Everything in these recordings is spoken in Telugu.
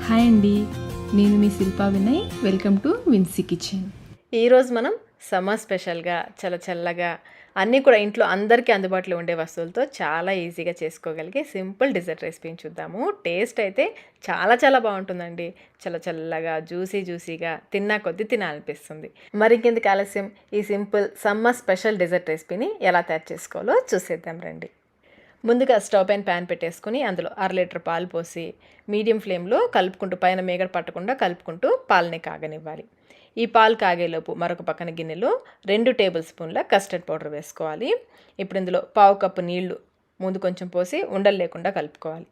హాయ్ అండి, నేను మీ శిల్పా వినయ్. వెల్కమ్ టు విన్సీ కిచెన్. ఈరోజు మనం సమ్మర్ స్పెషల్గా చల్లగా అన్నీ కూడా ఇంట్లో అందరికీ అందుబాటులో ఉండే వస్తువులతో చాలా ఈజీగా చేసుకోగలిగే సింపుల్ డిజర్ట్ రెసిపీని చూద్దాము. టేస్ట్ అయితే చాలా బాగుంటుందండి. చల్లగా జ్యూసీగా తిన్నా కొద్దీ తినాలనిపిస్తుంది. మరి ఇంకెందుకు ఆలస్యం, ఈ సింపుల్ సమ్మర్ స్పెషల్ డిజర్ట్ రెసిపీని ఎలా తయారు చేసుకోవాలో చూసేద్దాం రండి. ముందుగా స్టవ్ పైన ప్యాన్ పెట్టేసుకుని అందులో 1/2 లీటర్ పాలు పోసి మీడియం ఫ్లేమ్లో కలుపుకుంటూ, పైన మేగడ పట్టకుండా కలుపుకుంటూ పాలని కాగనివ్వాలి. ఈ పాలు కాగేలోపు మరొక పక్కన గిన్నెలో 2 టేబుల్ స్పూన్ల కస్టర్డ్ పౌడర్ వేసుకోవాలి. ఇప్పుడు ఇందులో 1/2 కప్పు నీళ్లు ముందు కొంచెం పోసి ఉండలు లేకుండా కలుపుకోవాలి.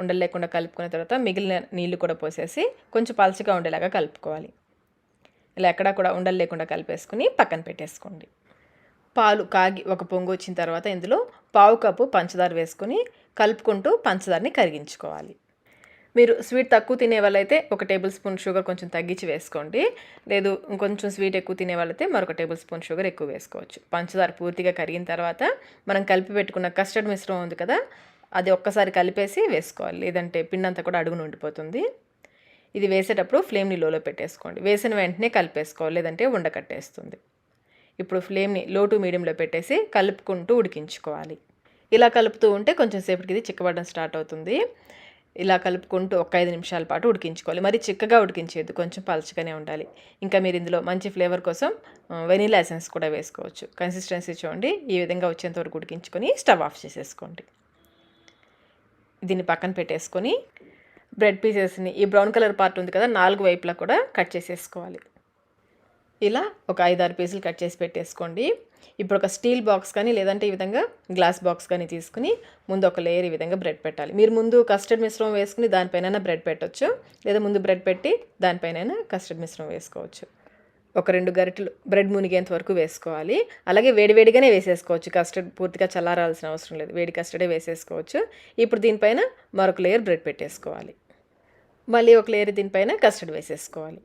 ఉండలు లేకుండా కలుపుకున్న తర్వాత మిగిలిన నీళ్లు కూడా పోసేసి కొంచెం పలచగా ఉండేలాగా కలుపుకోవాలి. ఇలా ఎక్కడా కూడా ఉండలు లేకుండా కలిపేసుకుని పక్కన పెట్టేసుకోండి. పాలు కాగి ఒక పొంగు వచ్చిన తర్వాత ఇందులో 1/2 కప్పు పంచదార వేసుకొని కలుపుకుంటూ పంచదారని కరిగించుకోవాలి. మీరు స్వీట్ తక్కువ తినే వాళ్ళైతే 1 టేబుల్ స్పూన్ షుగర్ కొంచెం తగ్గించి వేసుకోండి. లేదు ఇంకొంచెం స్వీట్ ఎక్కువ తినే వాళ్ళైతే మరొక టేబుల్ స్పూన్ షుగర్ ఎక్కువ వేసుకోవచ్చు. పంచదార పూర్తిగా కరిగిన తర్వాత మనం కలిపి పెట్టుకున్న కస్టర్డ్ మిశ్రమం ఉంది కదా, అది ఒక్కసారి కలిపేసి వేసుకోవాలి. లేదంటే పిండి అంతా కూడా అడుగున ఉండిపోతుంది. ఇది వేసేటప్పుడు ఫ్లేమ్ని లోలో పెట్టేసుకోండి. వేసిన వెంటనే కలిపేసుకోవాలి, లేదంటే ఉండకట్టేస్తుంది. ఇప్పుడు ఫ్లేమ్ని లో టు మీడియంలో పెట్టేసి కలుపుకుంటూ ఉడికించుకోవాలి. ఇలా కలుపుతూ ఉంటే కొంచెం సేపటికి ఇది చిక్కబడడం స్టార్ట్ అవుతుంది. ఇలా కలుపుకుంటూ ఒక 5 నిమిషాల పాటు ఉడికించుకోవాలి. మరి చిక్కగా ఉడికించేది, కొంచెం పలచగానే ఉండాలి. ఇంకా మీరు ఇందులో మంచి ఫ్లేవర్ కోసం వెనీలా ఎసెన్స్ కూడా వేసుకోవచ్చు. కన్సిస్టెన్సీ చూడండి, ఈ విధంగా వచ్చేంత వరకు ఉడికించుకొని స్టవ్ ఆఫ్ చేసేసుకోండి. దీన్ని పక్కన పెట్టేసుకొని బ్రెడ్ పీసెస్ని, ఈ బ్రౌన్ కలర్ పార్ట్ ఉంది కదా, 4 వైపులా కూడా కట్ చేసేసుకోవాలి. ఇలా ఒక 5-6 పీసులు కట్ చేసి పెట్టేసుకోండి. ఇప్పుడు ఒక స్టీల్ బాక్స్ కానీ లేదంటే ఈ విధంగా గ్లాస్ బాక్స్ కానీ తీసుకుని ముందు ఒక లేయర్ ఈ విధంగా బ్రెడ్ పెట్టాలి. మీరు ముందు కస్టర్డ్ మిశ్రమం వేసుకుని దానిపైన బ్రెడ్ పెట్టవచ్చు, లేదా ముందు బ్రెడ్ పెట్టి దానిపైన కస్టర్డ్ మిశ్రమం వేసుకోవచ్చు. ఒక 2 గరిటెలు బ్రెడ్ మునిగేంత వరకు వేసుకోవాలి. అలాగే వేడిగానే వేసేసుకోవచ్చు. కస్టర్డ్ పూర్తిగా చల్లారాల్సిన అవసరం లేదు, వేడి కస్టర్డే వేసేసుకోవచ్చు. ఇప్పుడు దీనిపైన మరొక లేయర్ బ్రెడ్ పెట్టేసుకోవాలి. మళ్ళీ ఒక లేయర్ దీనిపైన కస్టర్డ్ వేసేసుకోవాలి.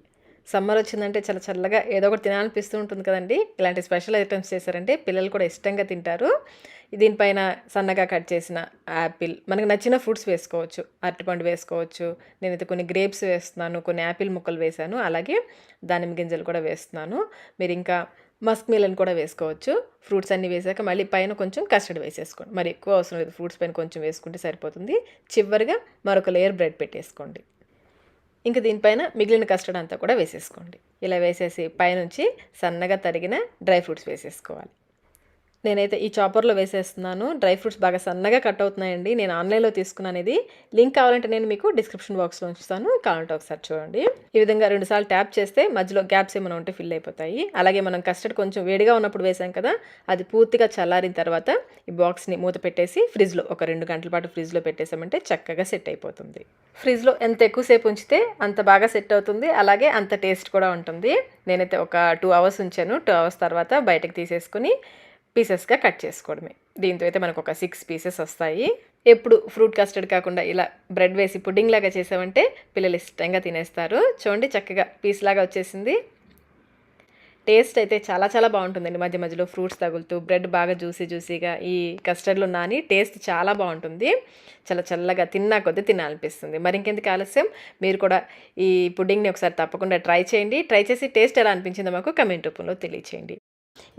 సమ్మర్ వచ్చిందంటే చల్లగా ఏదో ఒకటి తినాలనిపిస్తూ ఉంటుంది కదండి. ఇలాంటి స్పెషల్ ఐటమ్స్ చేశారంటే పిల్లలు కూడా ఇష్టంగా తింటారు. దీనిపైన సన్నగా కట్ చేసిన యాపిల్, మనకు నచ్చిన ఫ్రూట్స్ వేసుకోవచ్చు. అరటిపండు వేసుకోవచ్చు. నేనైతే కొన్ని గ్రేప్స్ వేస్తున్నాను, కొన్ని యాపిల్ ముక్కలు వేసాను, అలాగే దానిమ్మ గింజలు కూడా వేస్తున్నాను. మీరు ఇంకా మస్క్ మిలన్ కూడా వేసుకోవచ్చు. ఫ్రూట్స్ అన్నీ వేసాక మళ్ళీ పైన కొంచెం కస్టర్డ్ వేసేసుకోండి. మరి ఎక్కువ అవసరం లేదు, ఫ్రూట్స్ పైన కొంచెం వేసుకుంటే సరిపోతుంది. చివరిగా మరొక లేయర్ బ్రెడ్ పెట్టేసుకోండి. ఇంకా దీనిపైన మిగిలిన కస్టర్డ్ అంతా కూడా వేసేసుకోండి. ఇలా వేసేసి పైనుంచి సన్నగా తరిగిన డ్రై ఫ్రూట్స్ వేసేసుకోవాలి. నేనైతే ఈ చాపర్లో వేసేస్తున్నాను. డ్రై ఫ్రూట్స్ బాగా సన్నగా కట్ అవుతున్నాయండి. నేను ఆన్లైన్లో తీసుకున్నాను. ఇది లింక్ కావాలంటే నేను మీకు డిస్క్రిప్షన్ బాక్స్లో ఉంచుతాను, కావాలంటే ఒకసారి చూడండి. ఈ విధంగా 2 సార్లు ట్యాప్ చేస్తే మధ్యలో గ్యాప్స్ ఏమైనా ఉంటే ఫిల్ అయిపోతాయి. అలాగే మనం కస్టర్డ్ కొంచెం వేడిగా ఉన్నప్పుడు వేసాం కదా, అది పూర్తిగా చల్లారిన తర్వాత ఈ బాక్స్ని మూత పెట్టేసి ఫ్రిడ్జ్లో ఒక 2 గంటల పాటు ఫ్రిడ్జ్లో పెట్టేసామంటే చక్కగా సెట్ అయిపోతుంది. ఫ్రిడ్జ్లో ఎంత ఎక్కువసేపు ఉంచితే అంత బాగా సెట్ అవుతుంది, అలాగే అంత టేస్ట్ కూడా ఉంటుంది. నేనైతే ఒక 2 అవర్స్ ఉంచాను. 2 అవర్స్ తర్వాత బయటకు తీసేసుకుని పీసెస్గా కట్ చేసుకోవడమే. దీంతో అయితే మనకు ఒక 6 పీసెస్ వస్తాయి. ఎప్పుడు ఫ్రూట్ కస్టర్డ్ కాకుండా ఇలా బ్రెడ్ వేసి పుడ్డింగ్ లాగా చేసామంటే పిల్లలు ఇష్టంగా తినేస్తారు. చూడండి, చక్కగా పీస్ లాగా వచ్చేసింది. టేస్ట్ అయితే చాలా బాగుంటుందండి. మధ్యలో ఫ్రూట్స్ తగులుతూ బ్రెడ్ బాగా జ్యూసీగా ఈ కస్టర్డ్లో నాని టేస్ట్ చాలా బాగుంటుంది. చల్లగా తిన్నా కొద్దీ తినాలనిపిస్తుంది. మరి ఇంకెందుకు ఆలస్యం, మీరు కూడా ఈ పుడ్డింగ్ని ఒకసారి తప్పకుండా ట్రై చేయండి. ట్రై చేసి టేస్ట్ ఎలా అనిపించిందో మాకు కమెంట్ రూపంలో తెలియచేయండి.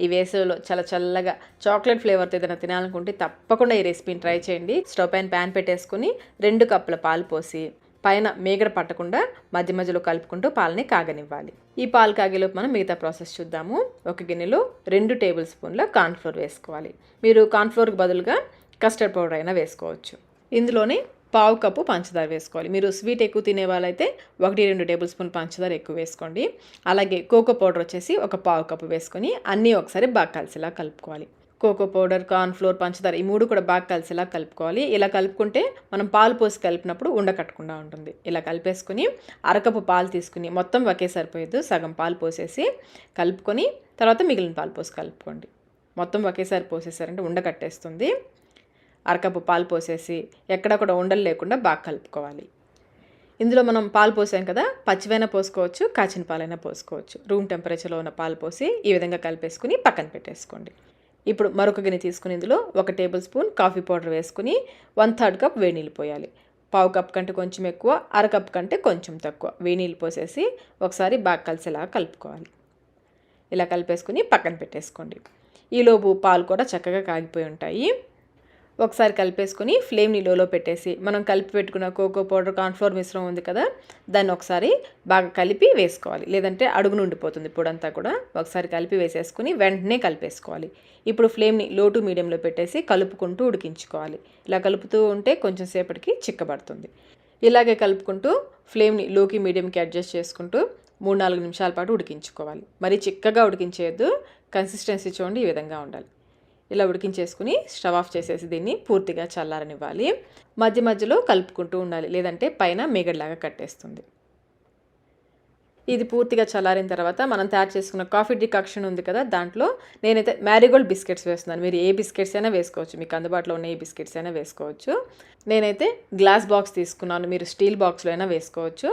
ఈ వేసవిలో చల్లగా చాక్లెట్ ఫ్లేవర్తో ఏదైనా తినాలనుకుంటే తప్పకుండా ఈ రెసిపీని ట్రై చేయండి. స్టవ్ పైన ప్యాన్ పెట్టేసుకుని 2 కప్పుల పాలు పోసి పైన మేగడ పట్టకుండా మధ్యలో కలుపుకుంటూ పాలని కాగనివ్వాలి. ఈ పాలు కాగేలోపు మనం మిగతా ప్రాసెస్ చూద్దాము. ఒక గిన్నెలో 2 టేబుల్ స్పూన్ల కార్న్ఫ్లోర్ వేసుకోవాలి. మీరు కార్న్ఫ్లోర్కి బదులుగా కస్టర్డ్ పౌడర్ అయినా వేసుకోవచ్చు. ఇందులోనే 1/2 కప్పు పంచదార వేసుకోవాలి. మీరు స్వీట్ ఎక్కువ తినే వాళ్ళైతే 1-2 టేబుల్ స్పూన్ పంచదార ఎక్కువ వేసుకోండి. అలాగే కోకో పౌడర్ వచ్చేసి ఒక 1/2 కప్పు వేసుకొని అన్నీ ఒకసారి బాగా కలిసేలా కలుపుకోవాలి. కోకో పౌడర్, కార్న్ఫ్లోర్, పంచదార ఈ 3 కూడా బాగా కలిసేలా కలుపుకోవాలి. ఇలా కలుపుకుంటే మనం పాలు పోసి కలిపినప్పుడు ఉండకట్టకుండా ఉంటుంది. ఇలా కలిపేసుకుని 1/2 కప్పు పాలు తీసుకుని, మొత్తం ఒకే సరిపోయేది, సగం పాలు పోసేసి కలుపుకొని తర్వాత మిగిలిన పాలు పోసి కలుపుకోండి. మొత్తం ఒకేసారి పోసేసారంటే ఉండకట్టేస్తుంది. 1/2 కప్పు పాలు పోసేసి ఎక్కడ కూడా ఉండలు లేకుండా బాగా కలుపుకోవాలి. ఇందులో మనం పాలు పోసాం కదా, పచ్చివైనా పోసుకోవచ్చు, కాచిన పాలైనా పోసుకోవచ్చు. రూమ్ టెంపరేచర్లో ఉన్న పాలు పోసి ఈ విధంగా కలిపేసుకుని పక్కన పెట్టేసుకోండి. ఇప్పుడు మరొక గిన్నె తీసుకుని ఇందులో 1 టేబుల్ స్పూన్ కాఫీ పౌడర్ వేసుకుని 1/3 కప్ వేడి నీళ్ళు పోయాలి. పావు కప్ కంటే కొంచెం ఎక్కువ, అరకప్ కంటే కొంచెం తక్కువ వేడి నీళ్ళు పోసేసి ఒకసారి బాగా కలిసేలాగా కలుపుకోవాలి. ఇలా కలిపేసుకుని పక్కన పెట్టేసుకోండి. ఈలోపు పాలు కూడా చక్కగా కాగిపోయి ఉంటాయి. ఒకసారి కలిపేసుకొని ఫ్లేమ్ని లోలో పెట్టేసి మనం కలిపి పెట్టుకున్న కోకో పౌడర్, కార్న్ఫ్లోర్ మిశ్రమం ఉంది కదా, దాన్ని ఒకసారి బాగా కలిపి వేసుకోవాలి. లేదంటే అడుగున ఉండిపోతుంది పొడంతా కూడా. ఒకసారి కలిపి వేసేసుకుని వెంటనే కలిపేసుకోవాలి. ఇప్పుడు ఫ్లేమ్ని లో టు మీడియంలో పెట్టేసి కలుపుకుంటూ ఉడికించుకోవాలి. ఇలా కలుపుతూ ఉంటే కొంచెం సేపటికి చిక్కబడుతుంది. ఇలాగే కలుపుకుంటూ ఫ్లేమ్ని లోకి మీడియంకి అడ్జస్ట్ చేసుకుంటూ 3-4 నిమిషాల పాటు ఉడికించుకోవాలి. మరి చిక్కగా ఉడికించేయద్దు. కన్సిస్టెన్సీ చూడండి, ఈ విధంగా ఉండాలి. ఇలా ఉడికించేసుకుని స్టవ్ ఆఫ్ చేసేసి దీన్ని పూర్తిగా చల్లారనివ్వాలి. మధ్య మధ్యలో కలుపుకుంటూ ఉండాలి, లేదంటే పైన మేగడలాగా కట్టేస్తుంది. ఇది పూర్తిగా చల్లారిన తర్వాత మనం తయారు చేసుకున్న కాఫీ డికాక్షన్ ఉంది కదా, దాంట్లో నేనైతే మ్యారీగోల్డ్ బిస్కెట్స్ వేస్తున్నాను. మీరు ఏ బిస్కెట్స్ అయినా వేసుకోవచ్చు, మీకు అందుబాటులో ఉన్న ఏ బిస్కెట్స్ అయినా వేసుకోవచ్చు. నేనైతే గ్లాస్ బాక్స్ తీసుకున్నాను, మీరు స్టీల్ బాక్స్లో అయినా వేసుకోవచ్చు.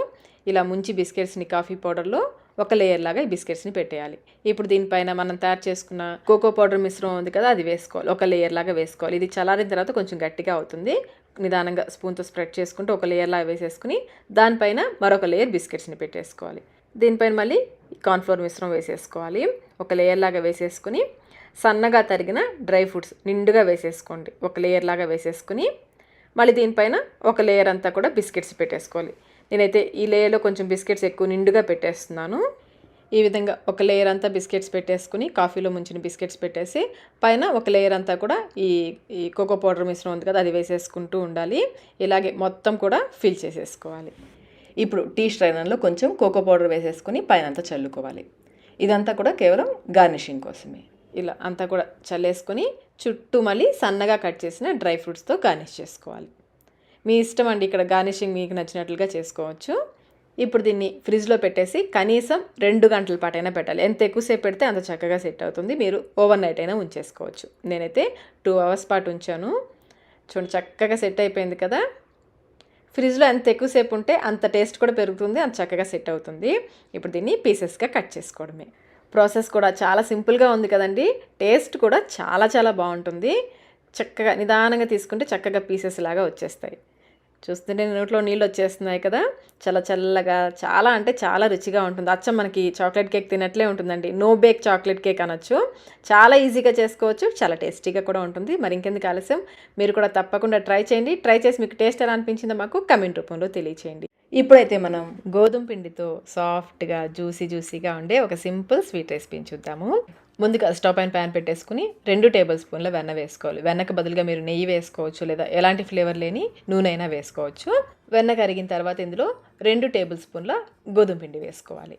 ఇలా ముంచి బిస్కెట్స్ని కాఫీ పౌడర్లో ఒక లేయర్ లాగా ఈ బిస్కెట్స్ని పెట్టేయాలి. ఇప్పుడు దీనిపైన మనం తయారు చేసుకున్న కోకో పౌడర్ మిశ్రమం ఉంది కదా, అది వేసుకోవాలి. ఒక లేయర్ లాగా వేసుకోవాలి. ఇది చల్లారిన తర్వాత కొంచెం గట్టిగా అవుతుంది. నిదానంగా స్పూన్తో స్ప్రెడ్ చేసుకుంటూ ఒక లేయర్ లాగా వేసేసుకుని దానిపైన మరొక లేయర్ బిస్కెట్స్ని పెట్టేసుకోవాలి. దీనిపైన మళ్ళీ కార్న్ఫ్లోర్ మిశ్రమం వేసేసుకోవాలి. ఒక లేయర్ లాగా వేసేసుకుని సన్నగా తరిగిన డ్రై ఫ్రూట్స్ నిండుగా వేసేసుకోండి. ఒక లేయర్ లాగా వేసేసుకుని మళ్ళీ దీనిపైన ఒక లేయర్ అంతా కూడా బిస్కెట్స్ పెట్టేసుకోవాలి. నేనైతే ఈ లేయర్లో కొంచెం బిస్కెట్స్ ఎక్కువ నిండుగా పెట్టేస్తున్నాను. ఈ విధంగా ఒక లేయర్ అంతా బిస్కెట్స్ పెట్టేసుకుని కాఫీలో ముంచిన బిస్కెట్స్ పెట్టేసి పైన ఒక లేయర్ అంతా కూడా ఈ కోకో పౌడర్ మిశ్రమం ఉంది కదా, అది వేసేసుకుంటూ ఉండాలి. ఇలాగే మొత్తం కూడా ఫిల్ చేసేసుకోవాలి. ఇప్పుడు టీ స్ట్రైనర్లో కొంచెం కోకో పౌడర్ వేసేసుకుని పైన అంతా చల్లుకోవాలి. ఇదంతా కూడా కేవలం గార్నిషింగ్ కోసమే. ఇలా అంతా కూడా చల్లేసుకొని చుట్టూ మళ్ళీ సన్నగా కట్ చేసిన డ్రై ఫ్రూట్స్తో గార్నిష్ చేసుకోవాలి. మీ ఇష్టం అండి, ఇక్కడ గార్నిషింగ్ మీకు నచ్చినట్లుగా చేసుకోవచ్చు. ఇప్పుడు దీన్ని ఫ్రిడ్జ్లో పెట్టేసి కనీసం 2 గంటల పాటైనా పెట్టాలి. ఎంత ఎక్కువసేపు పెడితే అంత చక్కగా సెట్ అవుతుంది. మీరు ఓవర్ నైట్ అయినా ఉంచేసుకోవచ్చు. నేనైతే 2 అవర్స్ పాటు ఉంచాను. చూడండి, చక్కగా సెట్ అయిపోయింది కదా. ఫ్రిడ్జ్లో ఎంత ఎక్కువసేపు ఉంటే అంత టేస్ట్ కూడా పెరుగుతుంది, అంత చక్కగా సెట్ అవుతుంది. ఇప్పుడు దీన్ని పీసెస్గా కట్ చేసుకోవడమే. ప్రాసెస్ కూడా చాలా సింపుల్గా ఉంది కదండి. టేస్ట్ కూడా చాలా చాలా బాగుంటుంది. చక్కగా నిదానంగా తీసుకుంటే చక్కగా పీసెస్ లాగా వచ్చేస్తాయి. చూస్తుంటే నోట్లో నీళ్ళు వచ్చేస్తున్నాయి కదా. చాలా చల్లగా, చాలా అంటే చాలా రుచిగా ఉంటుంది. అచ్చం మనకి చాక్లెట్ కేక్ తినట్లే ఉంటుందండి. నో బేక్ చాక్లెట్ కేక్ అనొచ్చు. చాలా ఈజీగా చేసుకోవచ్చు, చాలా టేస్టీగా కూడా ఉంటుంది. మరి ఇంకెందుకు ఆలస్యం, మీరు కూడా తప్పకుండా ట్రై చేయండి. ట్రై చేసి మీకు టేస్ట్ ఎలా అనిపించిందో మాకు కమెంట్ రూపంలో తెలియచేయండి. ఇప్పుడైతే మనం గోధుమ పిండితో సాఫ్ట్గా జ్యూసీగా ఉండే ఒక సింపుల్ స్వీట్ రెసిపీని చూద్దాము. ముందుగా స్టవ్ పైన ప్యాన్ పెట్టేసుకుని 2 టేబుల్ స్పూన్ల వెన్న వేసుకోవాలి. వెన్నకు బదులుగా మీరు నెయ్యి వేసుకోవచ్చు, లేదా ఎలాంటి ఫ్లేవర్ లేని నూనె అయినా వేసుకోవచ్చు. వెన్న కరిగిన తర్వాత ఇందులో 2 టేబుల్ స్పూన్ల గోధుమ పిండి వేసుకోవాలి.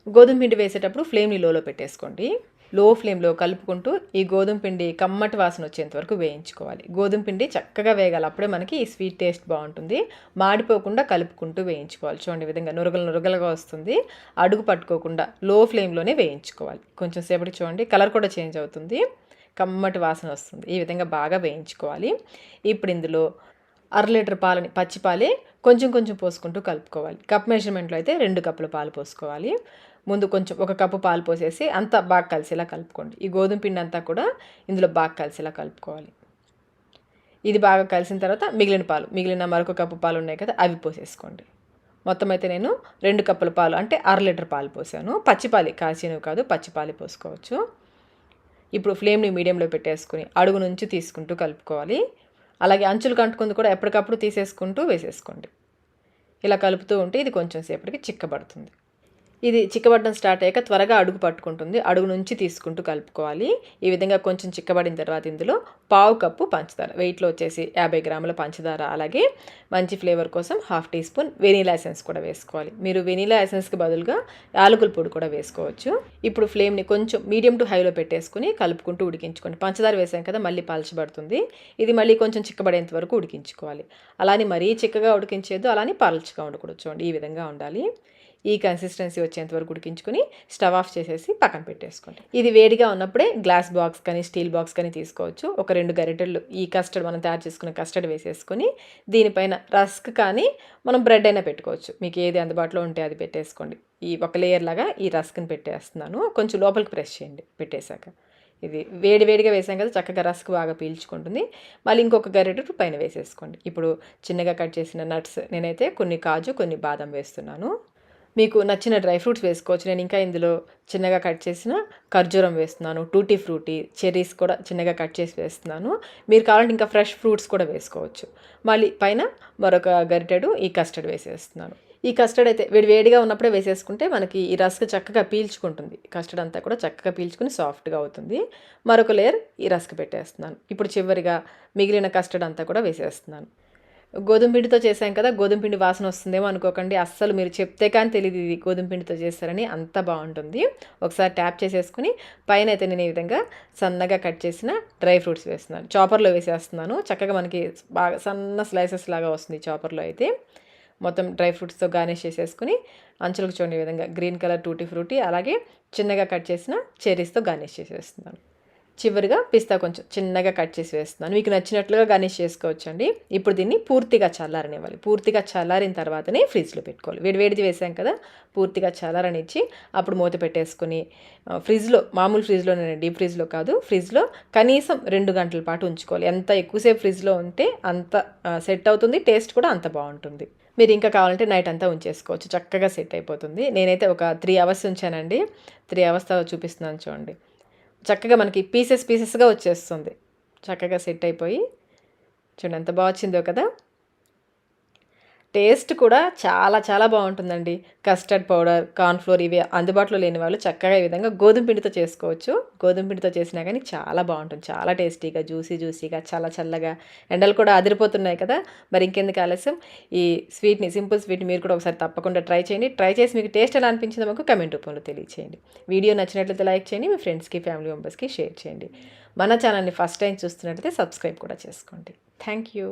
గోధుమ పిండి వేసేటప్పుడు ఫ్లేమ్ని లోలో పెట్టేసుకోండి. లో ఫ్లేమ్లో కలుపుకుంటూ ఈ గోధుమ పిండి కమ్మటి వాసన వచ్చేంత వరకు వేయించుకోవాలి. గోధుమ పిండి చక్కగా వేగాలి, అప్పుడే మనకి ఈ స్వీట్ టేస్ట్ బాగుంటుంది. మాడిపోకుండా కలుపుకుంటూ వేయించుకోవాలి. చూడండి, ఈ విధంగా నురగలుగా వస్తుంది. అడుగు పట్టుకోకుండా లో ఫ్లేమ్లోనే వేయించుకోవాలి. కొంచెం సేపటికి చూడండి, కలర్ కూడా చేంజ్ అవుతుంది, కమ్మటి వాసన వస్తుంది. ఈ విధంగా బాగా వేయించుకోవాలి. ఇప్పుడు ఇందులో 1/2 లీటర్ పాలని, పచ్చి పాలే కొంచెం పోసుకుంటూ కలుపుకోవాలి. కప్ మెజర్మెంట్లో అయితే 2 కప్పుల పాలు పోసుకోవాలి. ముందు కొంచెం 1 కప్పు పాలు పోసేసి అంతా బాగా కలిసేలా కలుపుకోండి. ఈ గోధుమ పిండి అంతా కూడా ఇందులో బాగా కలిసేలా కలుపుకోవాలి. ఇది బాగా కలిసిన తర్వాత మిగిలిన మరొక కప్పు పాలు ఉన్నాయి కదా, అవి పోసేసుకోండి. మొత్తం అయితే నేను 2 కప్పుల పాలు అంటే 1/2 లీటర్ పాలు పోసాను. పచ్చిపాలి, కాచినవి కాదు, పచ్చిపాలి పోసుకోవచ్చు. ఇప్పుడు ఫ్లేమ్ని మీడియంలో పెట్టేసుకుని అడుగు నుంచి తీసుకుంటూ కలుపుకోవాలి. అలాగే అంచులు కంటుకుంది కూడా ఎప్పటికప్పుడు తీసేసుకుంటూ వేసేసుకోండి. ఇలా కలుపుతూ ఉంటే ఇది కొంచెం సేపటికి చిక్కబడుతుంది. ఇది చిక్కబడడం స్టార్ట్ అయ్యాక త్వరగా అడుగు పట్టుకుంటుంది. అడుగు నుంచి తీసుకుంటూ కలుపుకోవాలి. ఈ విధంగా కొంచెం చిక్కబడిన తర్వాత ఇందులో పావు కప్పు పంచదార, వెయిట్లో వచ్చేసి 50 గ్రాముల పంచదార, అలాగే మంచి ఫ్లేవర్ కోసం 1/2 టీ స్పూన్ వెనీలా ఎసెన్స్ కూడా వేసుకోవాలి. మీరు వెనీలా ఎసెన్స్కి బదులుగా యాలకుల పొడి కూడా వేసుకోవచ్చు. ఇప్పుడు ఫ్లేమ్ని కొంచెం మీడియం టు హైలో పెట్టేసుకుని కలుపుకుంటూ ఉడికించుకోండి. పంచదార వేసాం కదా, మళ్ళీ పలచబడుతుంది. ఇది మళ్ళీ కొంచెం చిక్కబడేంత వరకు ఉడికించుకోవాలి. అలానే మరీ చిక్కగా ఉడికించేద్దు, అలానే పలచగా ఉండకూడదు. చూడండి, ఈ విధంగా ఉండాలి. ఈ కన్సిస్టెన్సీ వచ్చేంత వరకు ఉడికించుకొని స్టవ్ ఆఫ్ చేసేసి పక్కన పెట్టేసుకోండి. ఇది వేడిగా ఉన్నప్పుడే గ్లాస్ బాక్స్ కానీ స్టీల్ బాక్స్ కానీ తీసుకోవచ్చు. ఒక 2 గరిటెలు ఈ కస్టర్డ్, మనం తయారు చేసుకున్న కస్టర్డ్ వేసేసుకొని దీనిపైన రస్క్ కానీ మనం బ్రెడ్ అయినా పెట్టుకోవచ్చు. మీకు ఏది అందుబాటులో ఉంటే అది పెట్టేసుకోండి. ఈ ఒక లేయర్ లాగా ఈ రస్క్ని పెట్టేస్తున్నాను. కొంచెం లోపలికి ప్రెస్ చేయండి పెట్టేశాక. ఇది వేడివేడిగా వేసాం కదా, చక్కగా రస్క్ బాగా పీల్చుకుంటుంది. మళ్ళీ ఇంకొక గరిటెడు పైన వేసేసుకోండి. ఇప్పుడు చిన్నగా కట్ చేసిన నట్స్, నేనైతే కొన్ని కాజు, కొన్ని బాదం వేస్తున్నాను. మీకు నచ్చిన డ్రై ఫ్రూట్స్ వేసుకోవచ్చు. నేను ఇంకా ఇందులో చిన్నగా కట్ చేసిన ఖర్జూరం వేస్తున్నాను, టూటీ ఫ్రూటీ, చెర్రీస్ కూడా చిన్నగా కట్ చేసి వేస్తున్నాను. మీరు కావాలంటే ఇంకా ఫ్రెష్ ఫ్రూట్స్ కూడా వేసుకోవచ్చు. మళ్ళీ పైన మరొక గరిటెడు ఈ కస్టర్డ్ వేసేస్తున్నాను. ఈ కస్టర్డ్ అయితే వేడివేడిగా ఉన్నప్పుడే వేసేసుకుంటే మనకి ఈ రస్క్ చక్కగా పీల్చుకుంటుంది. కస్టర్డ్ అంతా కూడా చక్కగా పీల్చుకుని సాఫ్ట్గా అవుతుంది. మరొక లేయర్ ఈ రస్క్ పెట్టేస్తున్నాను. ఇప్పుడు చివరిగా మిగిలిన కస్టర్డ్ అంతా కూడా వేసేస్తున్నాను. గోధుమ పిండితో చేశాం కదా, గోధుమ పిండి వాసన వస్తుందేమో అనుకోకండి. అస్సలు మీరు చెప్తే కానీ తెలియదు ఇది గోధుమ పిండితో చేస్తారని, అంత బాగుంటుంది. ఒకసారి ట్యాప్ చేసేసుకుని పైన అయితే నేను ఈ విధంగా సన్నగా కట్ చేసిన డ్రై ఫ్రూట్స్ వేస్తున్నాను. చాపర్లో వేసేస్తున్నాను. చక్కగా మనకి బాగా సన్న స్లైసెస్ లాగా వస్తుంది చాపర్లో అయితే. మొత్తం డ్రై ఫ్రూట్స్తో గార్నిష్ చేసేసుకుని అంచులకు చూడండి ఈ విధంగా గ్రీన్ కలర్ టూటీ ఫ్రూటీ, అలాగే చిన్నగా కట్ చేసిన చెర్రీస్తో గార్నిష్ చేసేస్తున్నాను. చివరిగా పిస్తా కొంచెం చిన్నగా కట్ చేసి వేస్తున్నాను. మీకు నచ్చినట్లుగా గార్నిష్ చేసుకోవచ్చండి. ఇప్పుడు దీన్ని పూర్తిగా చల్లారనివ్వాలి. పూర్తిగా చల్లారిన తర్వాతనే ఫ్రిడ్జ్లో పెట్టుకోవాలి. వేడివేడిది వేసాం కదా, పూర్తిగా చల్లారనిచ్చి అప్పుడు మూత పెట్టేసుకుని ఫ్రిడ్జ్లో, మామూలు ఫ్రిడ్జ్లోనే, డీప్ ఫ్రిడ్జ్లో కాదు, ఫ్రిడ్జ్లో కనీసం 2 గంటల పాటు ఉంచుకోవాలి. ఎంత ఎక్కువసేపు ఫ్రిడ్జ్లో ఉంటే అంత సెట్ అవుతుంది, టేస్ట్ కూడా అంత బాగుంటుంది. మీరు ఇంకా కావాలంటే నైట్ అంతా ఉంచేసుకోవచ్చు, చక్కగా సెట్ అయిపోతుంది. నేనైతే ఒక 3 అవర్స్ ఉంచానండి. 3 అవర్స్ చూపిస్తున్నాను చూడండి. చక్కగా మనకి పీసెస్గా వచ్చేస్తుంది. చక్కగా సెట్ అయిపోయి చూడండి ఎంత బాగా వచ్చిందో కదా. టేస్ట్ కూడా చాలా చాలా బాగుంటుందండి. కస్టర్డ్ పౌడర్, కార్న్ఫ్లోర్ ఇవి అందుబాటులో లేని వాళ్ళు చక్కగా ఈ విధంగా గోధుమ పిండితో చేసుకోవచ్చు. గోధుమ పిండితో చేసినా కానీ చాలా బాగుంటుంది. చాలా టేస్టీగా, జ్యూసీగా, చాలా చల్లగా. ఎండలు కూడా అదిరిపోతున్నాయి కదా. మరి ఇంకెందుకు ఆలస్యం, ఈ స్వీట్ని, సింపుల్ స్వీట్ని మీరు కూడా ఒకసారి తప్పకుండా ట్రై చేయండి. ట్రై చేసి మీకు టేస్ట్ ఎలా అనిపించిందో మాకు కమెంట్ రూపంలో తెలియచేయండి. వీడియో నచ్చినట్లయితే లైక్ చేయండి, మీ ఫ్రెండ్స్కి, ఫ్యామిలీ మెంబర్స్కి షేర్ చేయండి. మన ఛానల్ని ఫస్ట్ టైం చూస్తున్నట్లయితే సబ్స్క్రైబ్ కూడా చేసుకోండి. Thank you.